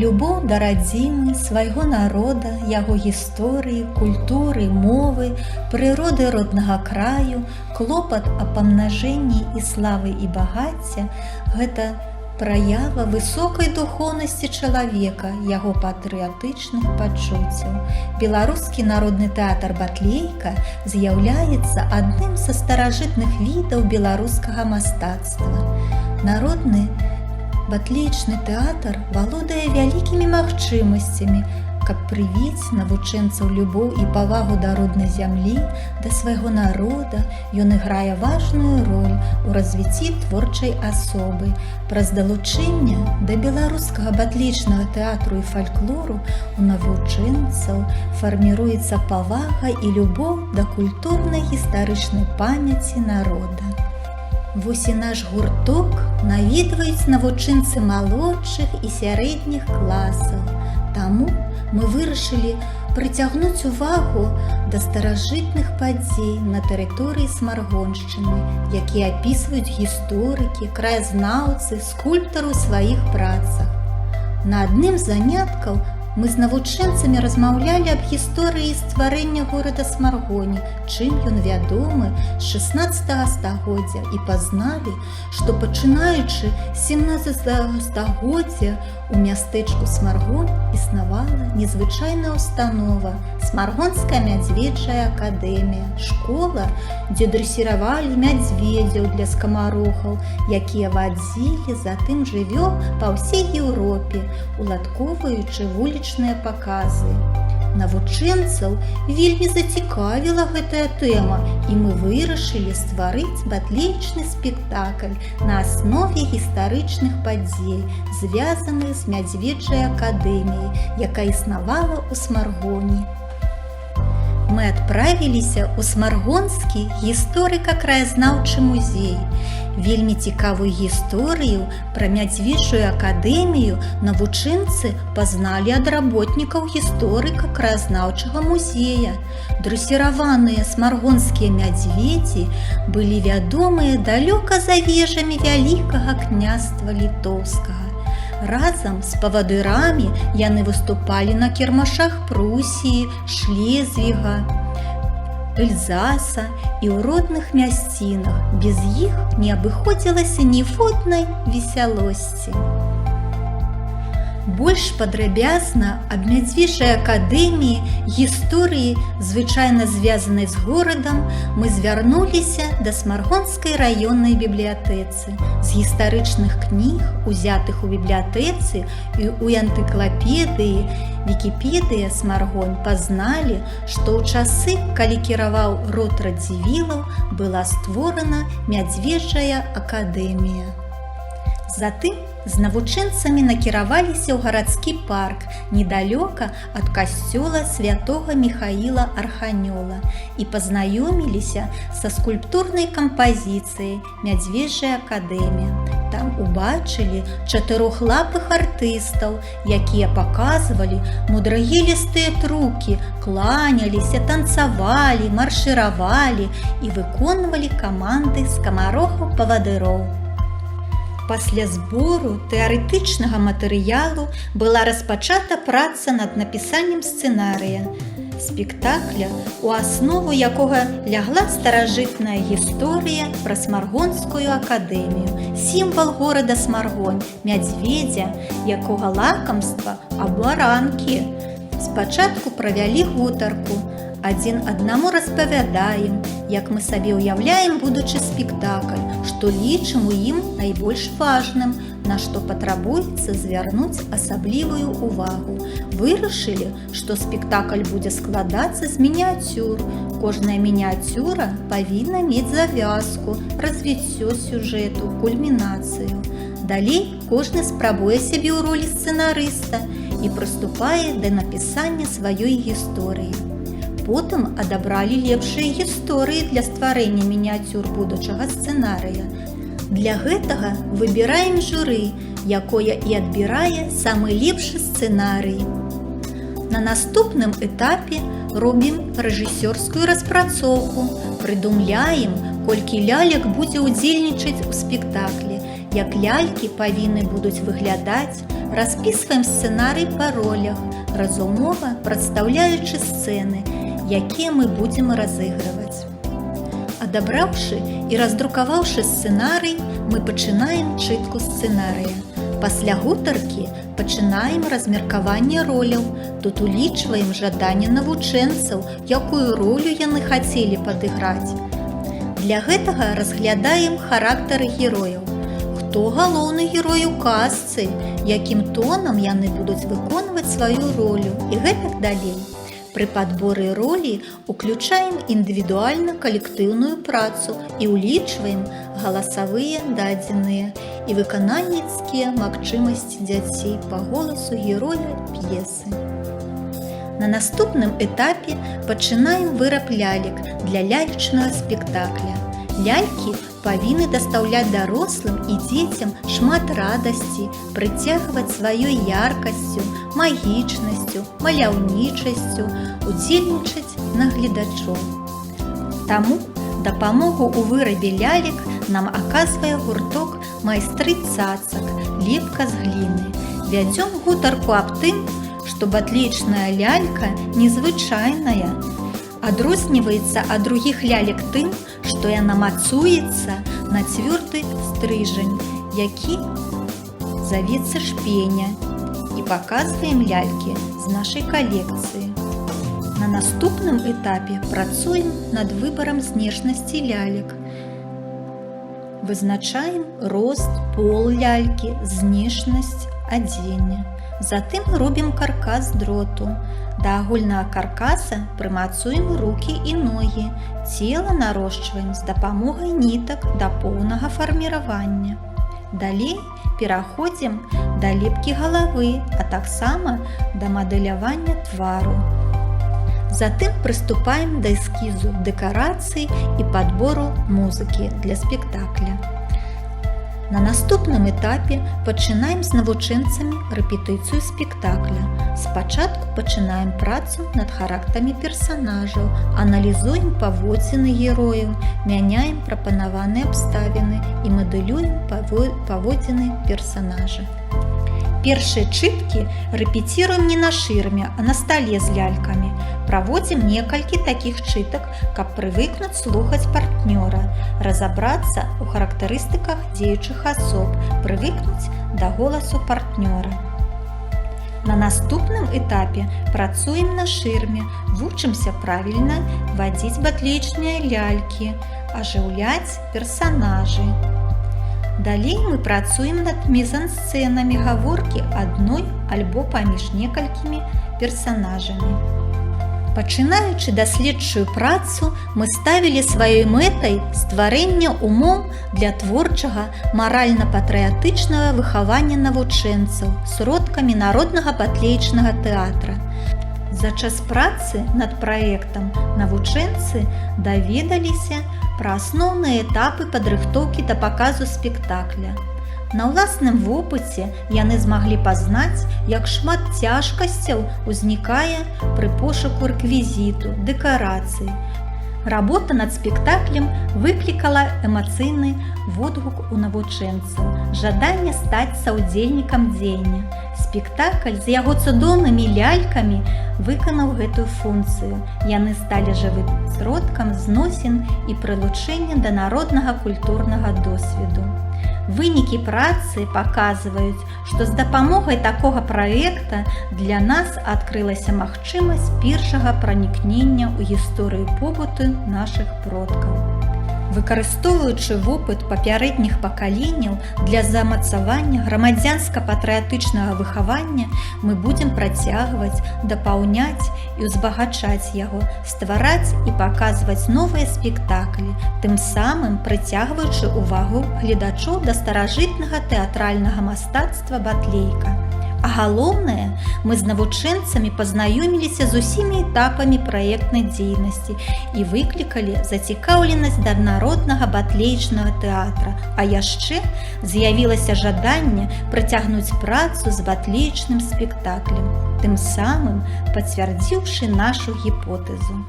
Любоў да радзімы, свайго народа, яго гісторыі, культуры, мовы, прыроды роднага краю, клопат аб памнажэнні і славы і багацця – гэта праява высокай духоўнасці чалавека, яго патрыятычных пачуццяў. Беларускі народны тэатр «Батлейка» з'яўляецца адным са старажытных відаў беларускага мастацтва. Народны батлеечны тэатр валодае вялікімі магчымасцямі, каб прывіць навучэнцаў любоў і павагу да роднай зямлі, да свайго народа. Ён іграе важную роль у развіцці творчай асобы. Праз далучэнне да беларускага батлеечнага тэатру і фальклору у навучэнцаў фарміруецца павага і любоў да культурнай гістарычнай памяці народа. Вось і наш гурток наведваюць навучэнцы малодшых і сярэдніх класаў. Таму мы вырашылі прыцягнуць увагу да старажытных падзей на тэрыторыі Смаргоншчыны, якія апісваюць гісторыкі, краязнаўцы, скульптары ў сваіх працах. На адным з заняткаў мы з навучэнцамі размаўлялі аб гісторыі стварэння горада Смаргоні, чым ён вядомы з 16 стагоддзя, і пазналі, што пачынаючы з 17 стагоддзя у мястэчку Смаргонь існавала незвычайная установа – Смаргонская мядзведжая акадэмія, школа, дзе дрэсіравалі мядзведзяў для скамарохаў, якія вадзілі затым жывёл па ўсей Еўропе, уладкоўваючы вулічныя паказы. Навучэнцаў вельмі зацікавіла гэтая тэма, і мы вырашылі стварыць батлеечны спектакль на аснове гістарычных падзей, звязаных з мядзведжай акадэміяй, якая існавала ў Смаргоні. Мы адправіліся ў Смаргонскі гісторыка-краязнаўчы музей. Вельмі цікавую гісторыю пра мядзведжую акадэмію навучэнцы пазналі ад работнікаў гісторыка-краязнаўчага музея. Дрэсіраваныя смаргонскія мядзведзі былі вядомыя далёка за вежамі Вялікага княства Літоўскага. Разам з павадырамі яны выступалі на кірмашах Прусіі, Шлезвіга, Эльзаса і ў родных мясцінах. Без іх не абыходзілася ніводнай весялосці. Больш падрабязна аб мядзведжай акадэміі, гісторыі, звычайна звязанай з горадам, мы звярнуліся да Смаргонскай раённай бібліятэцы. З гістарычных кніг, узятых у бібліятэцы і ў энцыклапедыі Вікіпедыя Смаргонь, пазналі, што ў часы, калі кіраваў род Радзівілаў, была створана мядзведжая акадэмія. Затым з навучэнцамі накіраваліся ў гарадскі парк недалёка ад касцёла святога Міхаіла Арханёла і пазнаёміліся са скульптурнай кампазіцыяй «Мядзведжая акадэмія». Там убачылі чатырохлапых артыстаў, якія паказвалі мудрагелістыя трукі, кланяліся, танцавалі, маршыравалі і выконвалі каманды скамарохаў-павадыроў. Пасля збору тэарэтычнага матэрыялу была распачата праца над напісаннем сцэнарыя спектакля, у аснову якога лягла старажытная гісторыя пра Смаргонскую акадэмію, сімвал горада Смаргонь, мядзведзя, якога лакамства абаранкі. Спачатку правялі гутарку, адзін аднаму распавядаем, як мы сабе ўяўляем будучы спектакль, што лічым у ім найбольш важным, на што патрабуецца звярнуць асаблівую увагу. Вырашылі, што спектакль будзе складацца з мініяцюр. Кожная мініяцюра павінна мець завязку, развіццё сюжэту, кульмінацыю. Далей кожны спрабуе сябе ў ролі сцэнарыста і прыступае да напісання сваёй гісторыі. Потым адабралі лепшыя гісторыі для стварэння мініяцюр будучага сцэнарыя. Для гэтага выбіраем журы, якое і адбірае самы лепшы сцэнарый. На наступным этапе робім рэжысёрскую распрацоўку, прыдумляем, колькі лялек будзе ўдзельнічаць у спектаклі, як лялькі павінны будуць выглядаць, Распісваем сцэнарый па ролях, разумова прадстаўляючы сцэны, якія мы будзем разыгрываць. Адабраўшы і раздрукаваўшы сцэнарый, мы пачынаем чытку сцэнарыя. Пасля гутаркі пачынаем размеркаванне роляў. Тут улічваем жаданне навучэнцаў, якую ролю яны хацелі падыграць. Для гэтага разглядаем характары герояў. Хто галоўны герой у казцы, якім тонам яны будуць выконваць сваю ролю і гэтак далей. Пры падборы ролі уключаем індывідуальна-калектыўную працу і ўлічваем галасавыя дадзеныя і выканальніцкія магчымасці дзяцей па голасу героя п'есы. На наступным этапе пачынаем выраб лялек для лялечнага спектакля. Лялькі павінны дастаўляць дарослым і дзецям шмат радасці, прыцягваць сваёй яркасцю, магічнасцю, маляўнічасцю, удзельнічаць на гледачоў. Таму дапамогу ў вырабе лялек нам аказвае гурток майстры цацак, лепка з гліны. Вядзём гутарку аб тым, што батлейчная лялька незвычайная, адрозніваецца ад другіх лялек тым, што яна мацуецца на цвёрды стрыжань, які завецца шпеня, і паказваем лялькі з нашай калекцыі. На наступным этапе працуем над выбарам знешнасці лялек. Вызначаем рост, пол лялькі, знешнасць адзення. Затым робім каркас дроту. Да агульнага каркаса прымацуем рукі і ногі. Цела нарошчваем з дапамогай нітак да поўнага фарміравання. Далей пераходзім да лепкі галавы, а таксама да мадэлявання твару. Затым прыступаем да эскізу дэкарацый і падбору музыкі для спектакля. На наступным этапе пачынаем з навучэнцамі рэпетыцыю спектакля. Спачатку пачынаем працу над характарамі персанажаў, аналізуем паводзіны герояў, мяняем прапанаваныя абставіны і мадэлюем паводзіны персанажа. Першыя чыткі рэпеціруем не на шырме, а на стале з лялькамі. Праводзім некалькі такіх чытак, каб прывыкнуць слухаць партнёра, разабрацца ў характарыстыках дзеючых асоб, прывыкнуць да голасу партнёра. На наступным этапе працуем на шырме, вучымся правільна вадзіць батлейчныя лялькі, ажыўляць персанажы. Далей мы працуем над мізансцэнамі гаворкі адной альбо паміж некалькімі персанажамі. Пачынаючы даследчую працу, мы ставілі сваёй мэтай стварэнне умоў для творчага маральна-патрыятычнага выхавання навучэнцаў сродкамі народнага батлейчнага тэатра. За час працы над праектам навучэнцы даведаліся пра асноўныя этапы падрыхтоўкі да паказу спектакля. На ўласным вопыце яны змаглі пазнаць, як шмат цяжкасцяў узнікае пры пошуку рэквізіту, дэкарацый. Работа над спектаклем выклікала эмацыйны водгук у навучэнцаў, жаданне стаць саўдзельнікам дзеяння. Спектакль з яго цудоўнымі лялькамі выканаў гэтую функцыю. Яны сталі жывым сродкам зносін і прылучэння да народнага культурнага досведу. Вынікі працы паказваюць, што з дапамогай такога праекта для нас адкрылася магчымасць першага пранікнення ў гісторыю побыту нашых продкаў. Выкарыстоўваючы вопыт папярэдніх пакаленняў для замацавання грамадзянска-патрыятычнага выхавання, мы будзем працягваць, дапаўняць і ўзбагачаць яго, ствараць і паказваць новыя спектаклі, тым самым прыцягваючы ўвагу гледачоў да старажытнага тэатральнага мастацтва батлейка. А галоўнае, мы з навучэнцамі пазнаёміліся з усімі этапамі праектнай дзейнасці і выклікалі зацікаўленасць да народнага батлейчнага тэатра, а яшчэ з'явілася жаданне працягнуць працу з батлейчным спектаклем, тым самым пацвярдзіўшы нашу гіпотэзу.